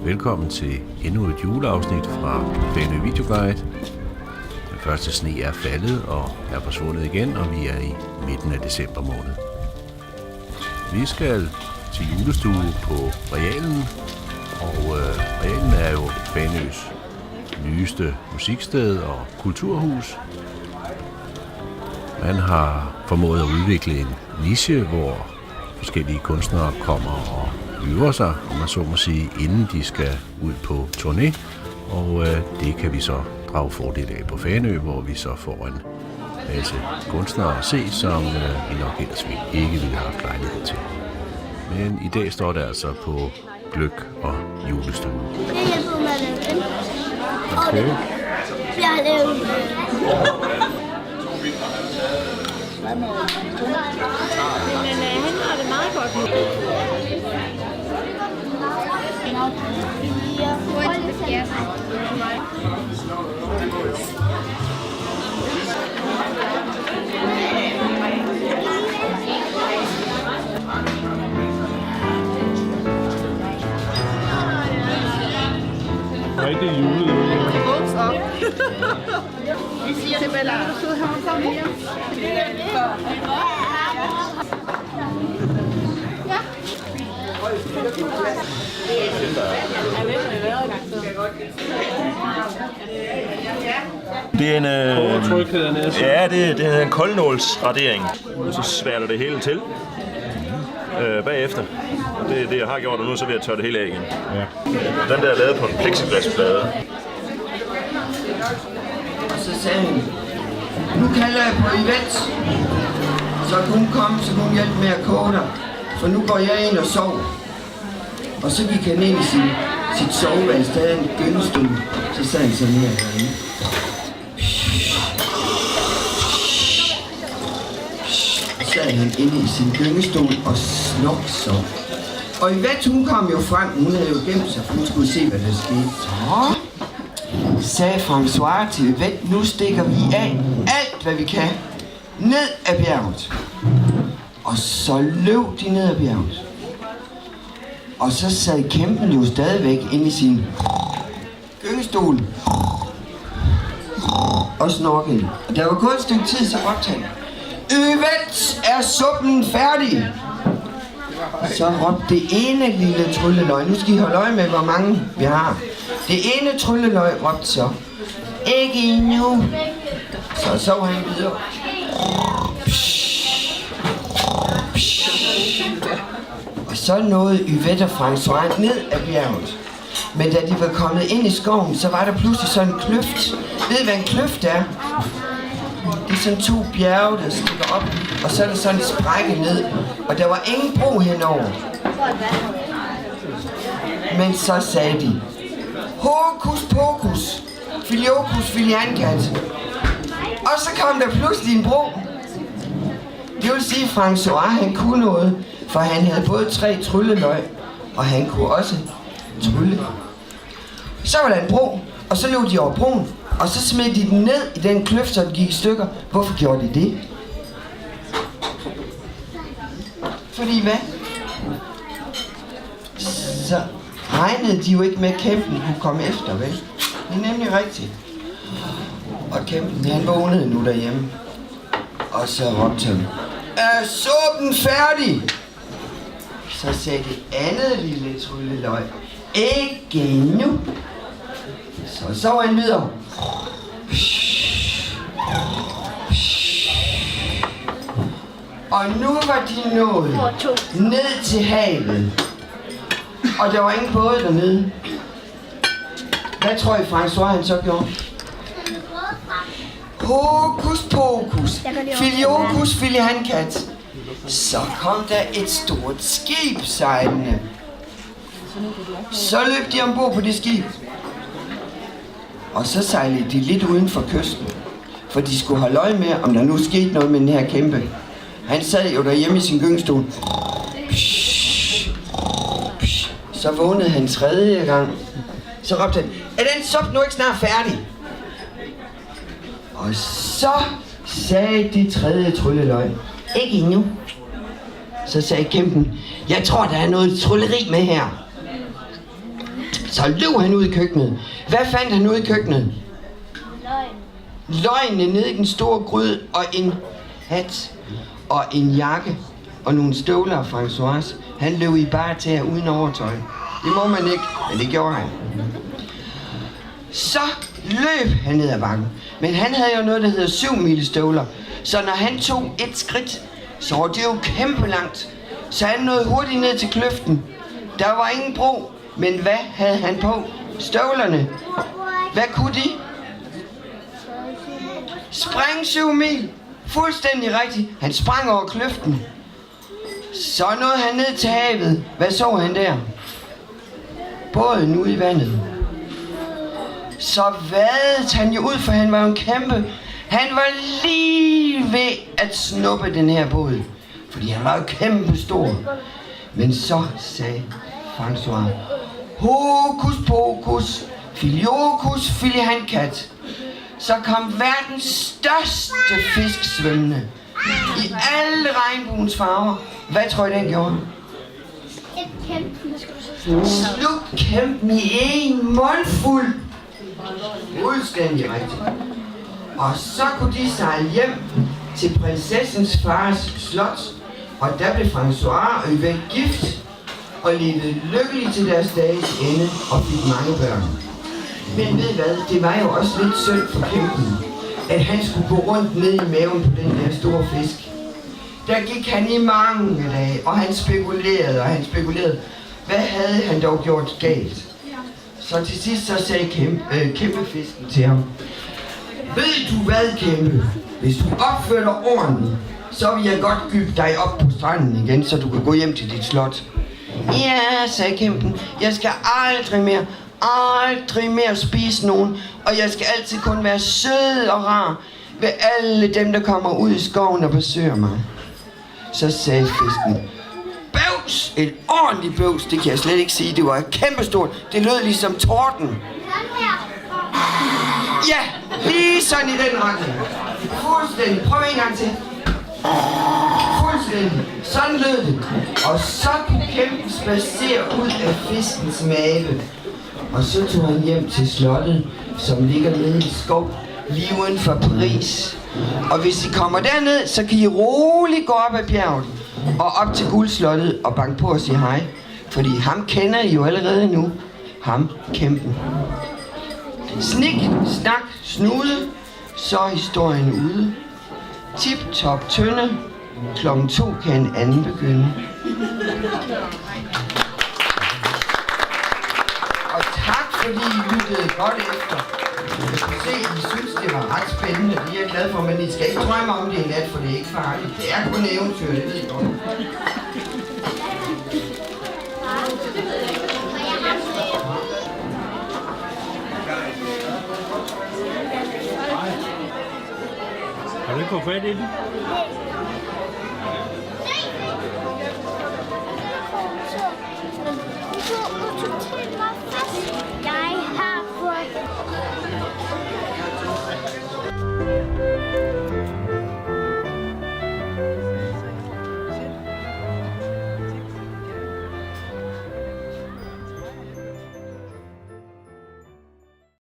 Velkommen til endnu et juleafsnit fra Fanø Videoguide. Den første sne er faldet og er forsvundet igen, og vi er i midten af december måned. Vi skal til julestue på Realen, og Realen er jo Fanøs nyeste musiksted og kulturhus. Man har formået at udvikle en niche, hvor forskellige kunstnere kommer og øver sig, om man så må sige, inden de skal ud på turné. Og det kan vi så drage fordel af på Fanø, hvor vi så får en masse kunstnere at se, som vi nok ellers ikke ville have haft lejlighed til. Men i dag står det altså på gløgg og julestue. Jeg hjælper med at lave den. Okay. Jeg har lavet Men han har det meget godt med. Rigtig julet. Vågs op. Vi siger til Bella, du sidder her og kommer hjem. Det er en, Overtryk dernede. ja, det er en koldnålsradering. Og så sværter det hele til bagefter. Det er det, jeg har gjort, og nu så vil jeg tørre det hele af igen. Ja. Den der er lavet på en plexiglasplade. Og så sagde hun, nu kalder jeg på Yvette, så kan hun komme, så kan hun hjælpe med at koge dig, for nu går jeg ind og sover. Og så gik han ind i sit soveværelse, der er en gyngestol, så sad han så ned herinde. Så sad han inde i sin gyngestol og sov. Og Yvette, hun kom jo frem, hun havde jo gemt sig, for hun skulle se, hvad der skete. Så sagde François til Yvette, nu stikker vi af alt, hvad vi kan, ned ad bjerget. Og så løb de ned ad bjerget. Og så sad kæmpen jo stadigvæk inde i sin gyngestol og snorkede. Og der var gået et stykke tid, så råbte han, Yvette, er suppen færdig? Så råbte det ene lille trylleløg. Nu skal I holde øje med, hvor mange vi har. Det ene trylleløg råbte så, ikke endnu. Så sov han videre. Og så nåede Yvette og François ned ad bjerget. Men da de var kommet ind i skoven, så var der pludselig sådan en kløft. Ved I, hvad en kløft er? Det er sådan to bjerge, der stikker op, og så er der sådan en sprække ned, og der var ingen bro henover. Men så sagde de, hokus pokus, filiokus filiankat. Og så kom der pludselig en bro. Det vil sige, at François, han kunne noget, for han havde både 3 trylleløg, og han kunne også trylle. Så var der en bro, og så løb de over broen, og så smed de den ned i den kløft, så den gik i stykker. Hvorfor gjorde de det? Fordi hvad? Så regnede de jo ikke med, at kæmpen kunne komme efter, vel? Det er nemlig rigtigt. Og kæmpen, han vågnede nu derhjemme. Og så råbte han, er suppen færdig? Så sagde det andet lille trylleløg, ikke endnu. Så sov han videre. Og nu var de nået ned til havet. Og der var ingen både dernede. Hvad tror I, François han så gjorde? Hokus pokus, filiokus filiankat. Så kom der et stort skib sejlende. Så løb de ombord på det skib. Og så sejlede de lidt uden for kysten. For de skulle holde øje med, om der nu skete noget med den her kæmpe. Han sad jo derhjemme i sin gyngestol. Så vågnede han 3. gang. Så råbte han, er den suppe nu ikke snart færdig? Og så sagde de 3. trylleløg, ikke endnu. Så sagde kæmpen, jeg tror der er noget trylleri med her. Så løb han ud i køkkenet. Hvad fandt han ud i køkkenet? Løgene nede i den store gryde, og en hat, og en jakke, og nogle støvler af François. Han løb i bare til uden overtøj. Det må man ikke, men det gjorde han. Så løb han ned ad bakken. Men han havde jo noget, der hedder 7-milestøvler. Så når han tog et skridt, så var det jo kæmpe langt. Så han nåede hurtigt ned til kløften. Der var ingen bro, men hvad havde han på? Støvlerne. Hvad kunne de? Spring 7 mil. Fuldstændig rigtigt. Han sprang over kløften. Så nåede han ned til havet. Hvad så han der? Båden ude i vandet. Så vadede han jo ud, for han var jo en kæmpe. Han var lige ved at snuppe den her båd. Fordi han var jo kæmpe stor. Men så sagde François: hokus pokus, filiokus, filihankat. Så kom verdens største fisk svømmende. I alle regnbuens farver. Hvad tror I, den gjorde? Et kæmpe. Sluk kæmpen i en mundfuld. Fuldstændig rigtigt. Og så kunne de sejle hjem til prinsessens fars slot. Og der blev François og Yvette gift og levede lykkeligt til deres dages ende og fik mange børn. Men ved I hvad? Det var jo også lidt synd for kæmpen, at han skulle gå rundt ned i maven på den der store fisk. Der gik han i mange dage, og han spekulerede. Hvad havde han dog gjort galt? Så til sidst så sagde kæmpefisken til ham: ved du hvad, kæmpe? Hvis du opfører dig ordentligt, så vil jeg godt gybe dig op på stranden igen, så du kan gå hjem til dit slot. Ja, sagde kæmpen. Jeg skal aldrig mere spise nogen, og jeg skal altid kun være sød og rar ved alle dem, der kommer ud i skoven og besøger mig. Så sagde fisken: bøvs! Et ordentligt bøvs, det kan jeg slet ikke sige. Det var kæmpestort. Det lød ligesom torden. Ja, lige sådan i den retning. Fuldstændig. Prøv en gang til. Fuldstændig. Sådan lød det. Og så kunne kæmpen spacere ud af fiskens mave. Og så tog han hjem til slottet, som ligger nede i skov, lige uden for Paris. Og hvis I kommer derned, så kan I roligt gå op ad bjerget og op til guldslottet og banke på og sige hej. Fordi ham kender I jo allerede nu. Ham, kæmpen. Snik, snak, snude, så er historien ude. Tip, top, tynde. 2:00 kan en anden begynde. Og tak fordi I lyttede godt efter. Jeg kan se, I synes det var ret spændende. Det er jeg glad for, men I skal ikke drømme om det i nat, for det er ikke farligt. Det er kun eventyr, det ved I godt. Har du ikke fået fat i den?